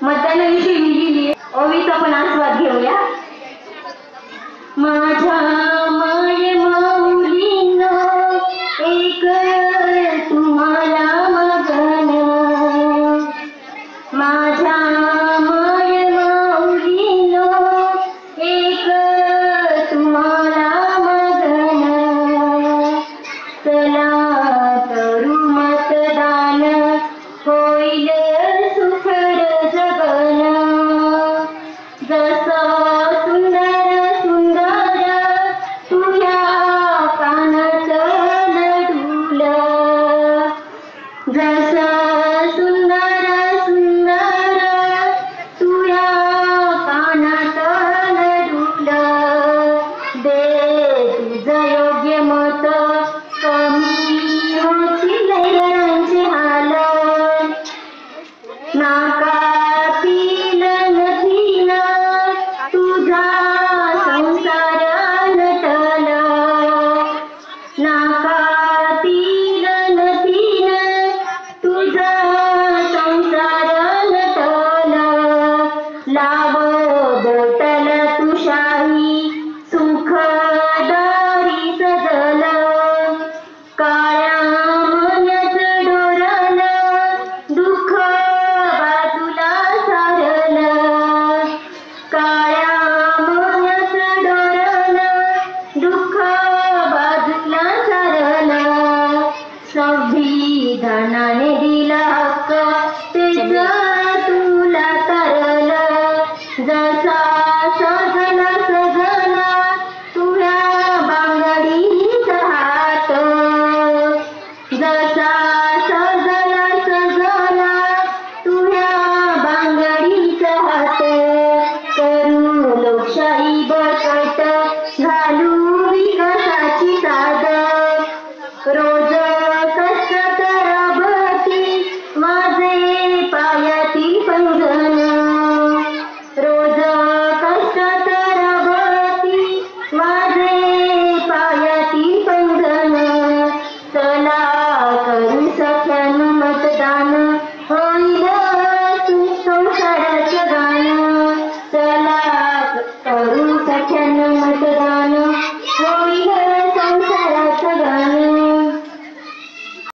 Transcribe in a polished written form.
मतदानाविषयी लिहिली ओवीचा पण आस्वाद घेऊया। माझ्या माय माऊलीनो एक तुम्हाला मगन, माझ्या माय माऊलीनो एक तुम्हाला मगन, चला करू मतदान होईल सुखद जगन, जसं सुंदर सुंदर तुझ्या कानाचं नडूल, जसं सुंदर सुंदर तुझ्या कानाचं नडूल, दे तुझं योग्य मत कमी होतील हाल, नाका